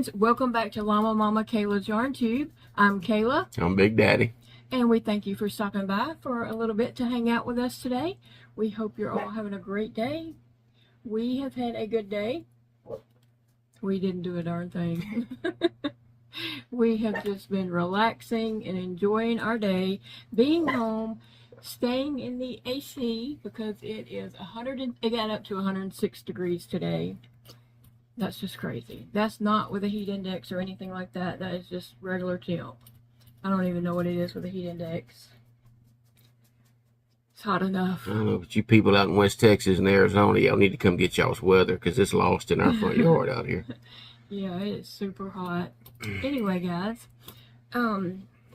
friends, welcome back to Llama Mama Kayla's Yarn Tube. I'm Kayla. I'm Big Daddy. And we thank you for stopping by for a little bit to hang out with us today. We hope you're all having a great day. We have had a good day. We didn't do a darn thing. We have just been relaxing and enjoying our day, being home, staying in the AC because it got up to 106 degrees today. That's just crazy. That's not with a heat index or anything like that. That is just regular temp. I don't even know what it is with a heat index. It's hot enough. I don't know, but you people out in West Texas and Arizona, y'all need to come get y'all's weather because it's lost in our front yard out here. Yeah, it is super hot. Anyway, guys,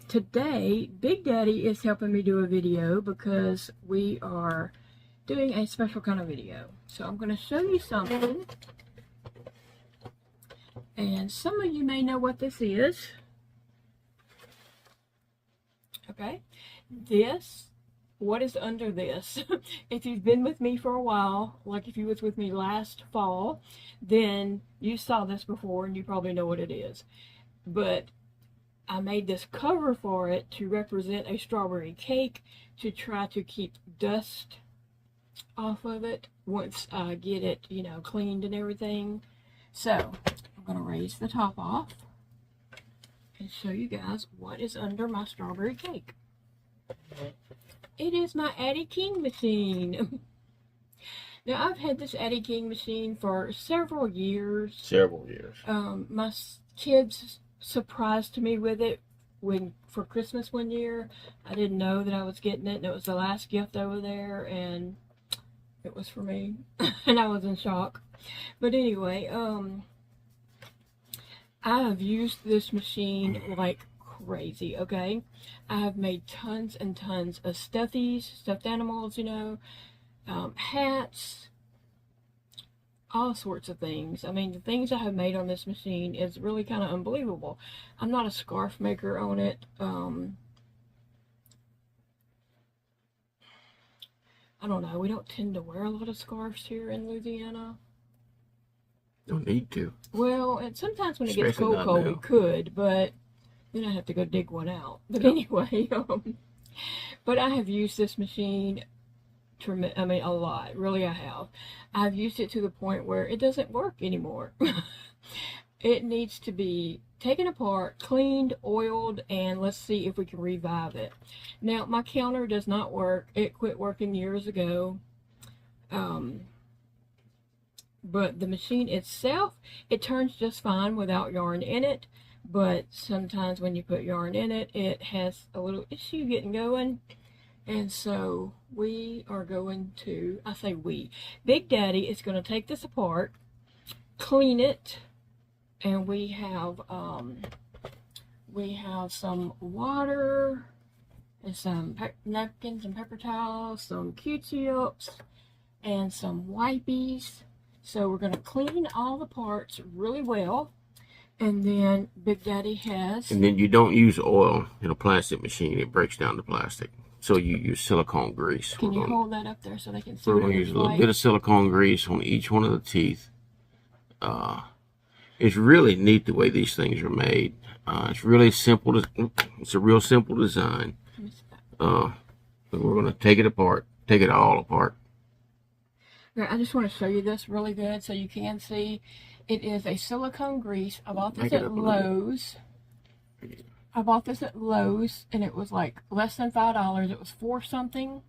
today Big Daddy is helping me do a video because we are doing a special kind of video. So I'm going to show you something. And some of you may know what this is. Okay. What is under this? If you've been with me for a while, like if you was with me last fall, then you saw this before and you probably know what it is. But I made this cover for it to represent a strawberry cake to try to keep dust off of it once I get it, cleaned and everything. So I'm going to raise the top off and show you guys what is under my strawberry cake. It is my Addi King machine. Now, I've had this Addi King machine for several years. My kids surprised me with it for Christmas one year. I didn't know that I was getting it, and it was the last gift over there, and it was for me, and I was in shock. But anyway, I have used this machine like crazy, okay? I have made tons and tons of stuffies, stuffed animals, hats, all sorts of things. I mean, the things I have made on this machine is really kind of unbelievable. I'm not a scarf maker on it. I don't know. We don't tend to wear a lot of scarves here in Louisiana. Don't need to. Well, and sometimes when it gets cold, we could, but then I have to go dig one out. But anyway, but I have used this machine, a lot. Really, I have. I've used it to the point where it doesn't work anymore. It needs to be taken apart, cleaned, oiled, and let's see if we can revive it. Now, my counter does not work. It quit working years ago. But the machine itself, it turns just fine without yarn in it. But sometimes when you put yarn in it, it has a little issue getting going. And so we are going to, Big Daddy is going to take this apart, clean it, and we have some water and some napkins and paper towels, some Q-tips, and some wipies. So we're going to clean all the parts really well. And then Big Daddy has... And then you don't use oil in a plastic machine. It breaks down the plastic. So you use silicone grease. Can you hold that up there so they can see what it looks like? We're going to use a little bit of silicone grease on each one of the teeth. It's really neat the way these things are made. It's really simple. It's a real simple design. But we're going to take it apart. Take it all apart. I just want to show you this really good so you can see. It is a silicone grease. I bought this at Lowe's. And it was like less than $5. It was $4 something.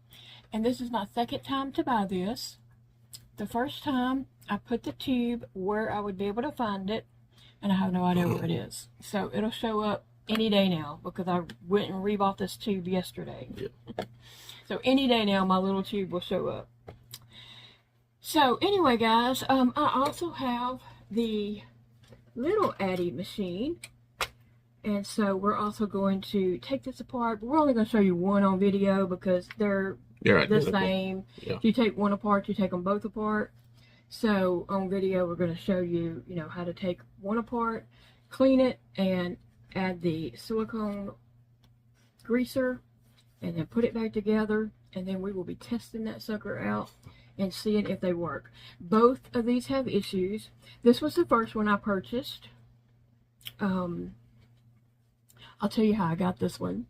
And this is my second time to buy this. The first time I put the tube where I would be able to find it, and I have no idea where it is. So it'll show up any day now because I went and rebought this tube yesterday. Yep. So any day now my little tube will show up. So anyway, guys, I also have the little Addi machine, and so we're also going to take this apart. We're only going to show you one on video because they're the same. Yeah. If you take one apart, you take them both apart. So on video, we're going to show you, how to take one apart, clean it, and add the silicone greaser, and then put it back together, and then we will be testing that sucker out and seeing if they work. Both of these have issues. This was the first one I purchased. I'll tell you how I got this one.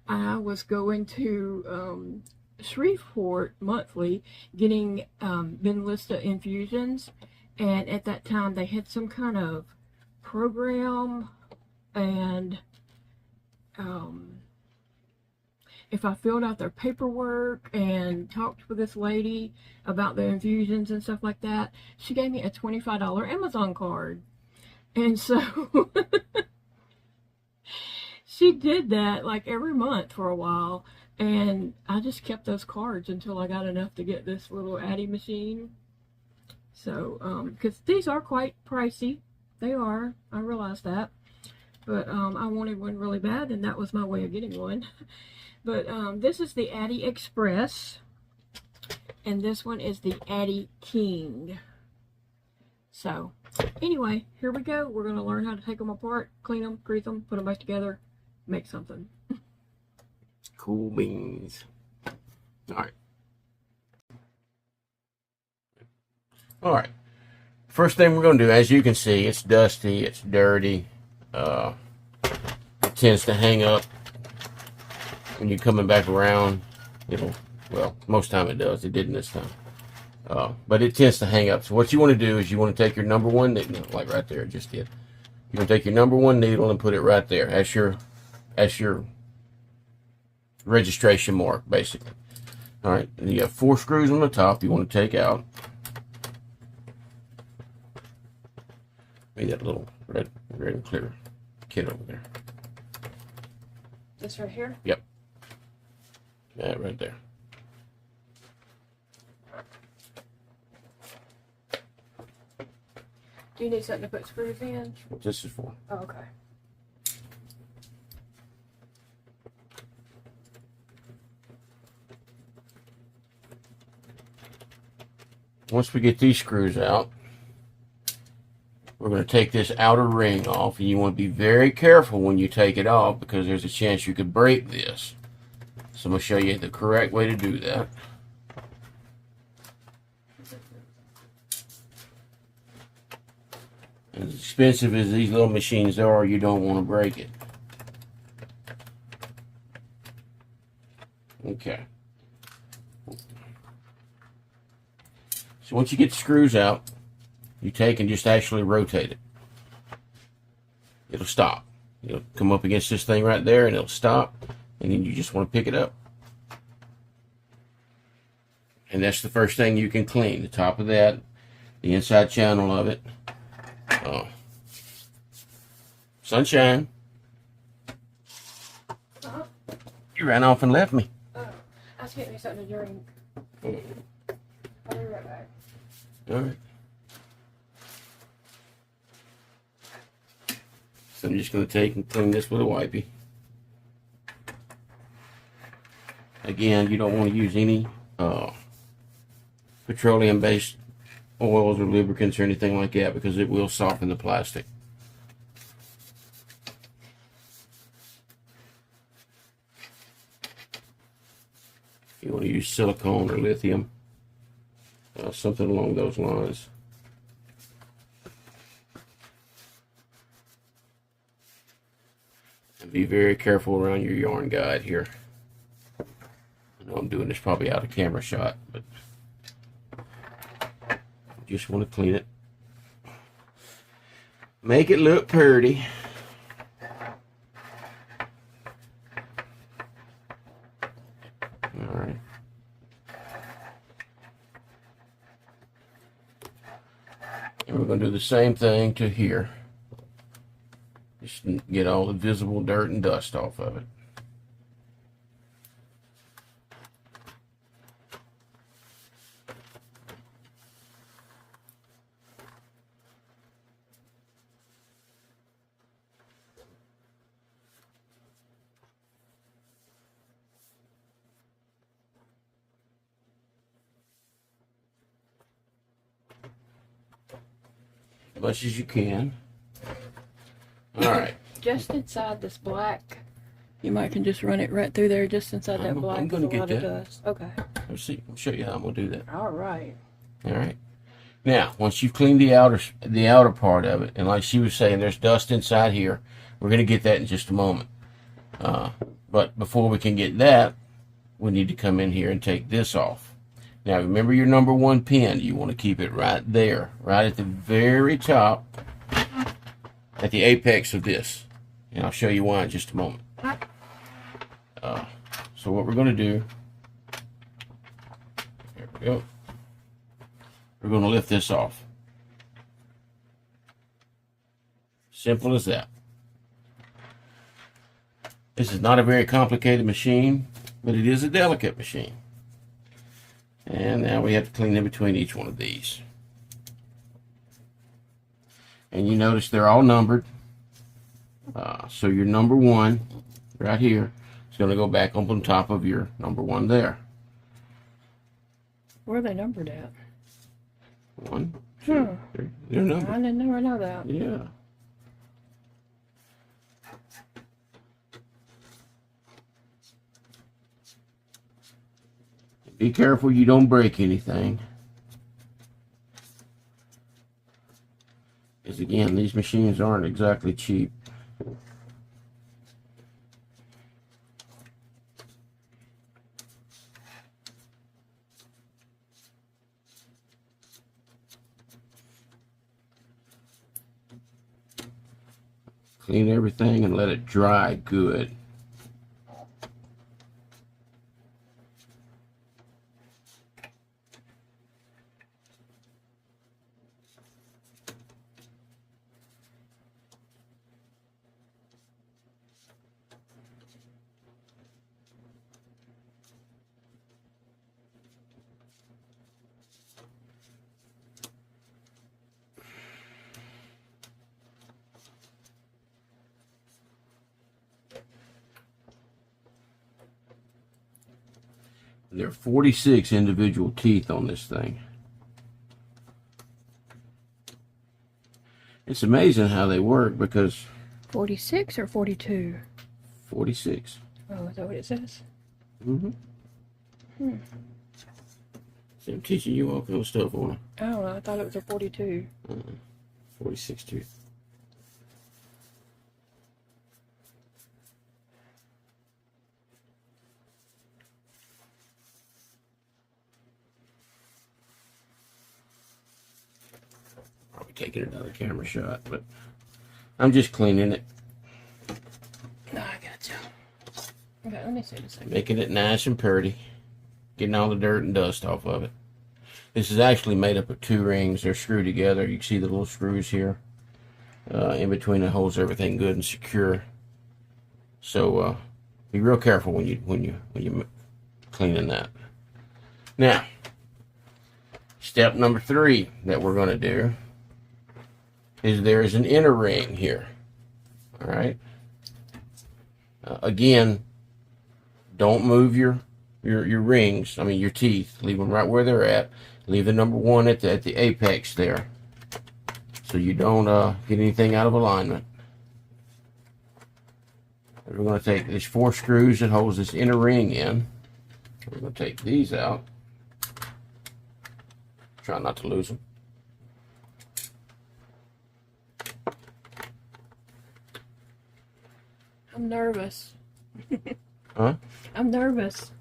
I was going to Shreveport monthly getting Benlista infusions, and at that time they had some kind of program, and if I filled out their paperwork and talked with this lady about the infusions and stuff like that, she gave me a $25 Amazon card. And so she did that like every month for a while, and I just kept those cards until I got enough to get this little Addi machine. So, because these are quite pricey. They are. I realize that. But I wanted one really bad, and that was my way of getting one. But this is the Addi Express, and this one is the Addi King. So, anyway, here we go. We're going to learn how to take them apart, clean them, grease them, put them back together, make something. Cool beans. Alright. Alright. First thing we're going to do, as you can see, it's dusty, it's dirty. It tends to hang up when you're coming back around. It'll, well, most time it does. It didn't this time. But it tends to hang up. So what you want to do is you want to take your number one needle, like right there, it just did. You're going to take your number one needle and put it right there. That's your registration mark, basically. All right, and you have 4 screws on the top you want to take out. Maybe that little red and clear kit over there. This right here? Yep. That right there. Do you need something to put screws in? What this is for. Oh, okay. Once we get these screws out, we're going to take this outer ring off, and you want to be very careful when you take it off because there's a chance you could break this. So I'm going to show you the correct way to do that. As expensive as these little machines are, you don't want to break it. Okay. So once you get the screws out, you take and just actually rotate it. It'll stop. You'll come up against this thing right there and it'll stop, and then you just want to pick it up. And that's the first thing you can clean. The top of that, the inside channel of it. Sunshine. You ran off and left me. I was getting me something to drink. I'll be right back. Alright. So I'm just going to take and clean this with a wipey. Again, you don't want to use any petroleum-based oils or lubricants or anything like that because it will soften the plastic. You want to use silicone or lithium, something along those lines. And be very careful around your yarn guide here. I know I'm doing this probably out of camera shot, but you just want to clean it. Make it look pretty. Alright. And we're going to do the same thing to here. Just get all the visible dirt and dust off of it. As much as you can. Alright. Just inside this black, you might can just run it right through there, just inside that black. I'm going to get that. Dust. Okay. Let's see. I'll show you how I'm going to do that. All right. Alright. Now, once you've cleaned the outer part of it, and like she was saying, there's dust inside here. We're going to get that in just a moment. But before we can get that, we need to come in here and take this off. Now, remember your number 1 pin. You want to keep it right there, right at the very top, at the apex of this. And I'll show you why in just a moment. So what we're going to do, there we go. We're going to lift this off. Simple as that. This is not a very complicated machine, but it is a delicate machine. And now we have to clean in between each one of these. And you notice they're all numbered. So your number 1 right here is going to go back up on top of your number 1 there. Where are they numbered at? 1, 2, 3. They're numbered. I didn't never know that. Yeah. Be careful you don't break anything. Because again, these machines aren't exactly cheap. Clean everything and let it dry good. There are 46 individual teeth on this thing. It's amazing how they work because 46 or 42? 46. Oh, is that what it says? Mm-hmm. So I'm teaching you all kind of stuff on it. Oh, I thought it was a 42. 46 tooth. Taking another camera shot, but I'm just cleaning it. No, I got you. Okay, let me see this. Making it nice and pretty. Getting all the dirt and dust off of it. This is actually made up of 2 rings. They're screwed together. You can see the little screws here. In between it holds everything good and secure. So be real careful when you cleaning that. Now, step number 3 that we're going to do is there is an inner ring here. All right. Again, don't move your rings. I mean your teeth. Leave them right where they're at. Leave the number 1 at the apex there, so you don't get anything out of alignment. We're going to take these 4 screws that holds this inner ring in. We're going to take these out. Try not to lose them. I'm nervous. Huh? I'm nervous.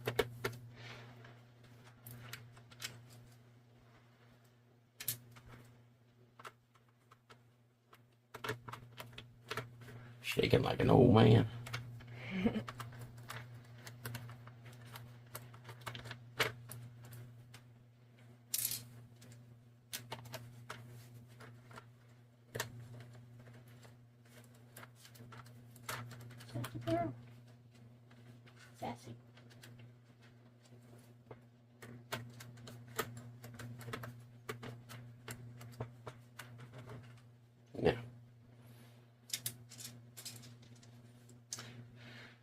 Shaking like an old man. Sassy.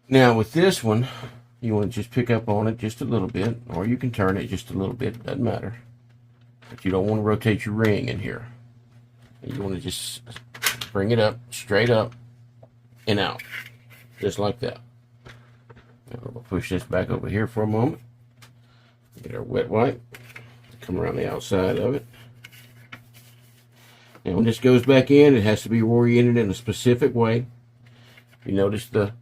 Now with this one, you want to just pick up on it just a little bit, or you can turn it just a little bit, doesn't matter. But you don't want to rotate your ring in here. You want to just bring it up, straight up, and out. Just like that. Now we'll push this back over here for a moment. Get our wet wipe. Come around the outside of it. And when this goes back in, it has to be oriented in a specific way. You notice the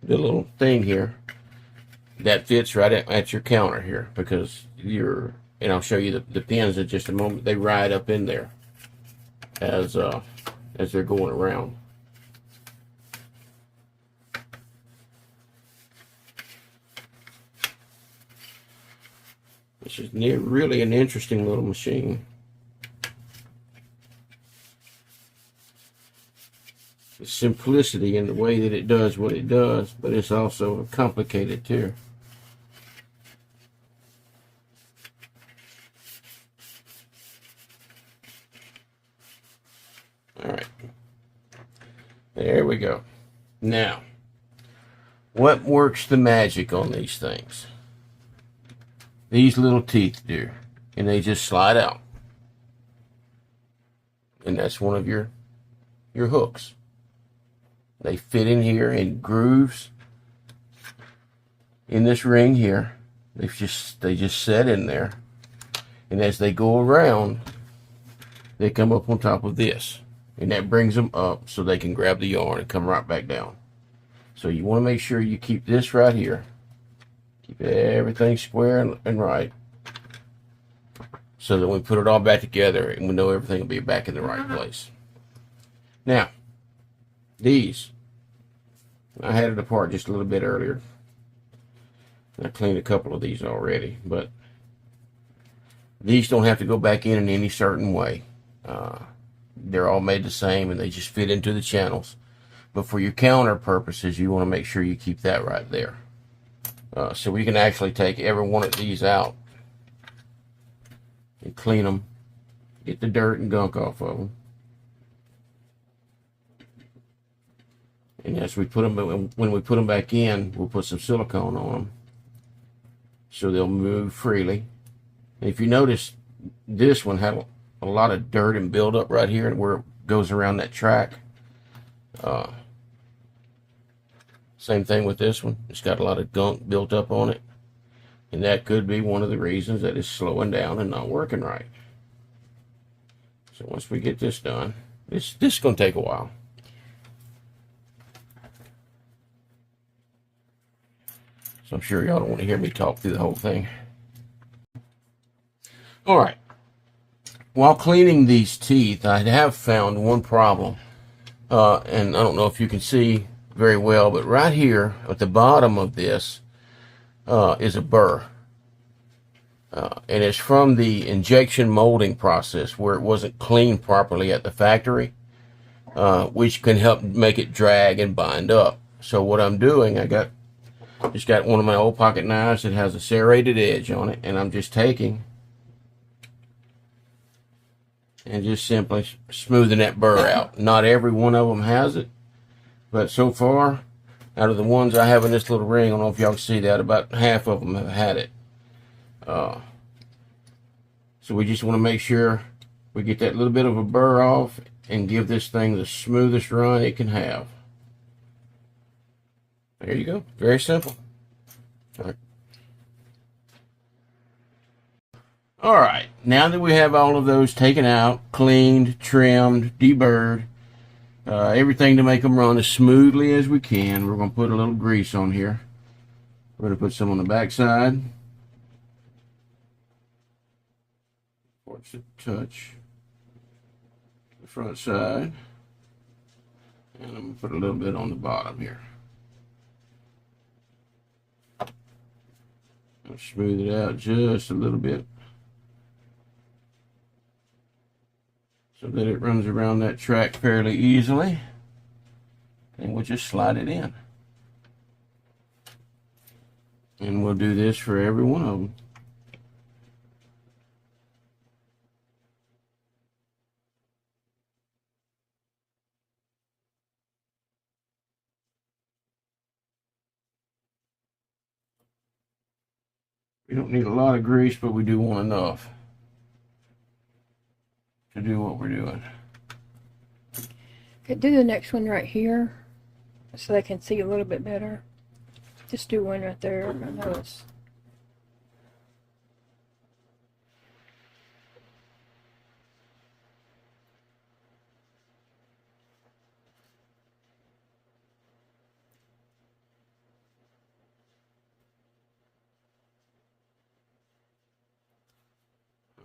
little thing here that fits right at your counter here, because and I'll show you the pins in just a moment. They ride up in there as they're going around. This is really an interesting little machine. The simplicity in the way that it does what it does, but it's also complicated too. All right, there we go. Now, what works the magic on these things? These little teeth do, and they just slide out, and that's one of your hooks. They fit in here in grooves in this ring here. They just set in there, and as they go around, they come up on top of this, and that brings them up so they can grab the yarn and come right back down. So you want to make sure you keep this right here. Keep everything square and right, so that when we put it all back together, and we know everything will be back in the right place. Now, these, I had it apart just a little bit earlier. I cleaned a couple of these already, but these don't have to go back in any certain way. They're all made the same, and they just fit into the channels. But for your counter purposes, you want to make sure you keep that right there. So we can actually take every one of these out and clean them, get the dirt and gunk off of them. And as we put them, when we put them back in, we'll put some silicone on them so they'll move freely. And if you notice, this one had a lot of dirt and buildup right here and where it goes around that track. Same thing with this one. It's got a lot of gunk built up on it. And that could be one of the reasons that it's slowing down and not working right. So once we get this done, this is going to take a while. So I'm sure y'all don't want to hear me talk through the whole thing. All right. While cleaning these teeth, I have found one problem. And I don't know if you can see very well, but right here at the bottom of this is a burr. And it's from the injection molding process where it wasn't cleaned properly at the factory, which can help make it drag and bind up. So what I'm doing, just got one of my old pocket knives that has a serrated edge on it, and I'm just taking and just simply smoothing that burr out. Not every one of them has it, but so far, out of the ones I have in this little ring, I don't know if y'all can see that, about half of them have had it. So we just want to make sure we get that little bit of a burr off and give this thing the smoothest run it can have. There you go. Very simple. All right. All right. Now that we have all of those taken out, cleaned, trimmed, deburred, everything to make them run as smoothly as we can, we're going to put a little grease on here. We're going to put some on the back side. Force it to touch the front side. And I'm going to put a little bit on the bottom here. I'll smooth it out just a little bit so that it runs around that track fairly easily, and we'll just slide it in. And we'll do this for every one of them. We don't need a lot of grease, but we do want enough to do what we're doing. Okay, do the next one right here so they can see a little bit better. Just do one right there. I know it's...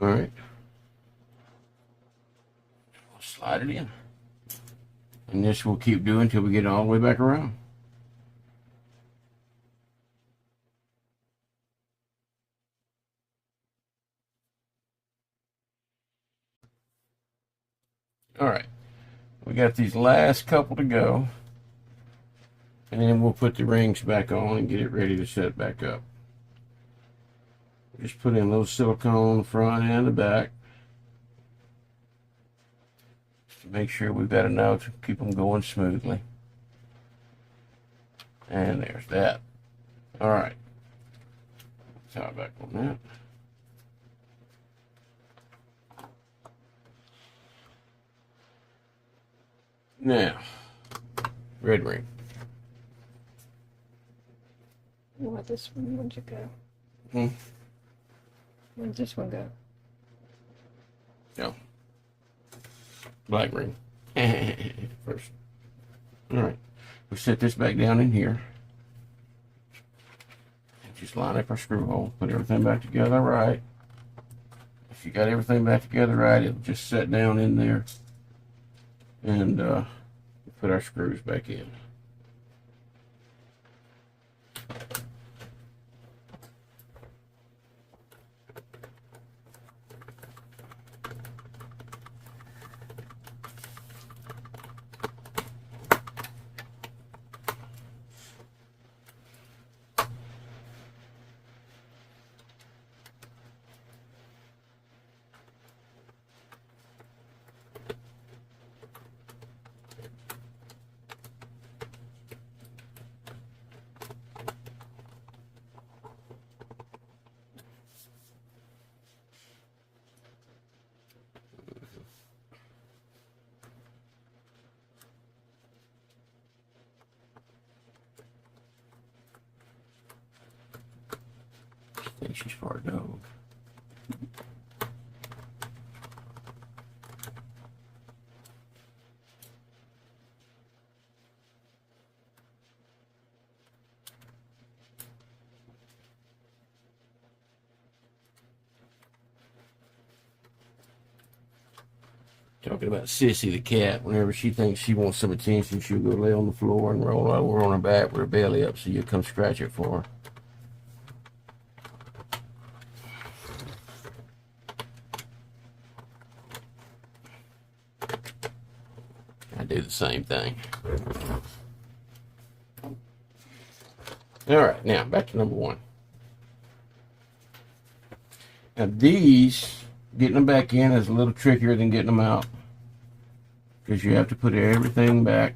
All right. Slide it in. And this we'll keep doing until we get all the way back around. All right. We got these last couple to go. And then we'll put the rings back on and get it ready to set back up. Just put in a little silicone front and the back. Just to make sure we've got enough to keep them going smoothly. And there's that. All right. Tie back on that. Now, red ring. You want this one? Where'd you go? Hmm? Where'd this one go? No. Black ring. First. All right. We set this back down in here. And just line up our screw hole. Put everything back together right. If you got everything back together right, it'll just set down in there. And put our screws back in. I think she's far dog. Talking about Sissy the cat, whenever she thinks she wants some attention, she'll go lay on the floor and roll over on her back with her belly up so you come scratch it for her. I do the same thing. All right, now back to number one. Now these, getting them back in is a little trickier than getting them out, because you have to put everything back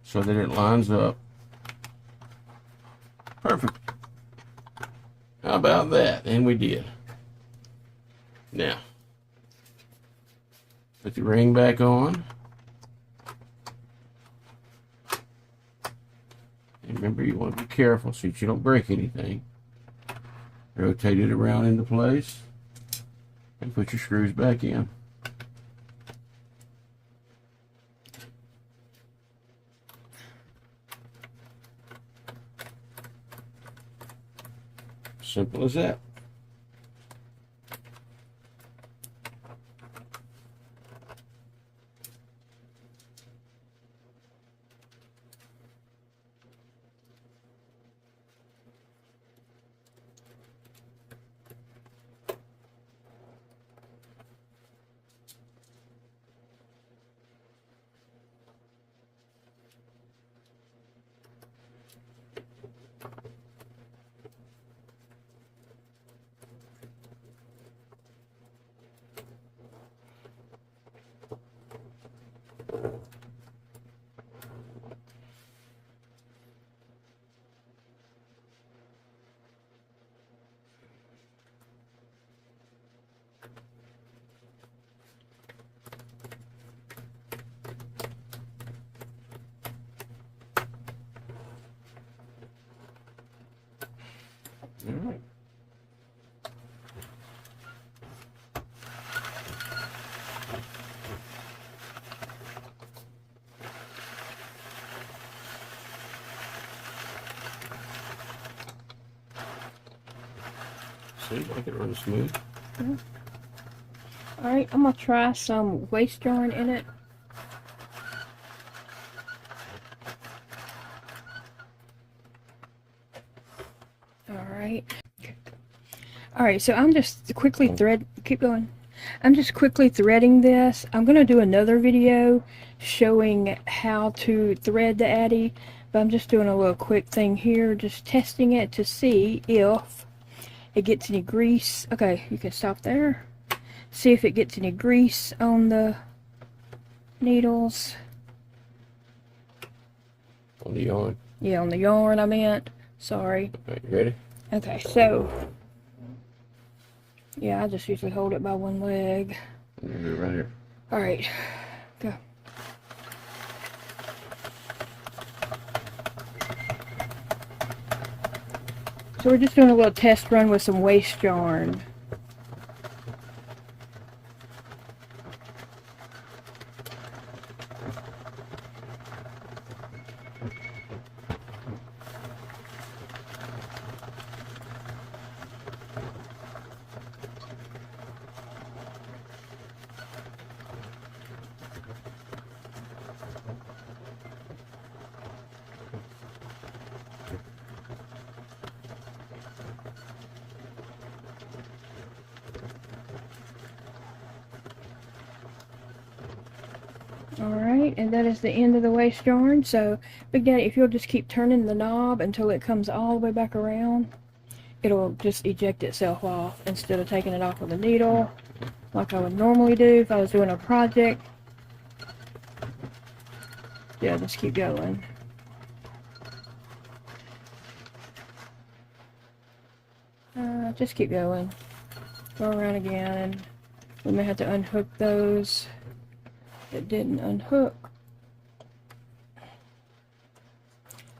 so that it lines up. Perfect. How about that? And we did. Now, put the ring back on. And remember, you want to be careful so that you don't break anything. Rotate it around into place and put your screws back in. Simple as that. All right. See, make it run smooth. Alright, I'm going to try some waste yarn in it. Alright, so I'm just quickly I'm just quickly threading this. I'm going to do another video showing how to thread the Addi, but I'm just doing a little quick thing here, just testing it to see if it gets any grease. Okay, you can stop there. See if it gets any grease on the needles. On the yarn? Yeah, on the yarn I meant. Sorry. Alright, you ready? Okay, so yeah, I just usually hold it by one leg. I'm gonna do it right here. Alright, go. So we're just doing a little test run with some waste yarn. Alright, and that is the end of the waste yarn. So, Big Daddy, if you'll just keep turning the knob until it comes all the way back around, it'll just eject itself off instead of taking it off with a needle like I would normally do if I was doing a project. Yeah, just keep going. Just keep going. Go around again, and we may have to unhook those that didn't unhook.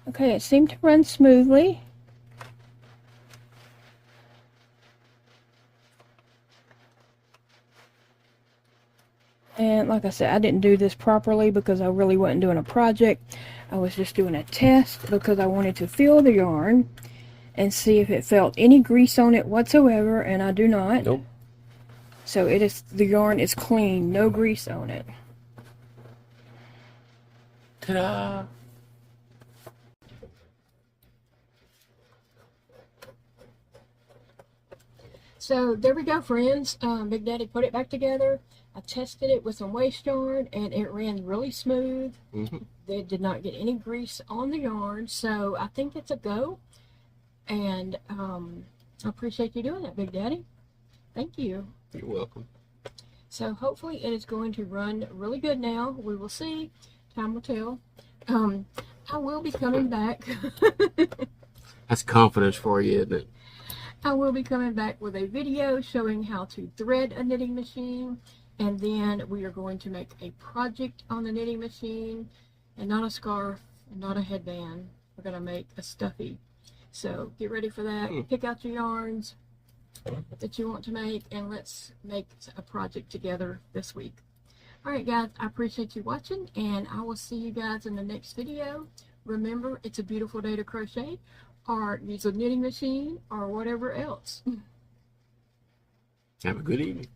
Okay, it seemed to run smoothly. And like I said, I didn't do this properly because I really wasn't doing a project. I was just doing a test because I wanted to feel the yarn and see if it felt any grease on it whatsoever, and I do not. Nope. So the yarn is clean, no grease on it. Ta-da! So there we go, friends. Big Daddy put it back together. I tested it with some waste yarn, and it ran really smooth. They did not get any grease on the yarn, so I think it's a go. And I appreciate you doing that, Big Daddy. Thank you. You're welcome. So hopefully it is going to run really good now. We will see. Time will tell. I will be coming back. That's confidence for you, isn't it? I will be coming back with a video showing how to thread a knitting machine, and then we are going to make a project on the knitting machine, and not a scarf, and not a headband. We're going to make a stuffy. So get ready for that. Pick out your yarns that you want to make, and let's make a project together this week. Alright guys, I appreciate you watching, and I will see you guys in the next video. Remember, it's a beautiful day to crochet, or use a knitting machine, or whatever else. Have a good evening.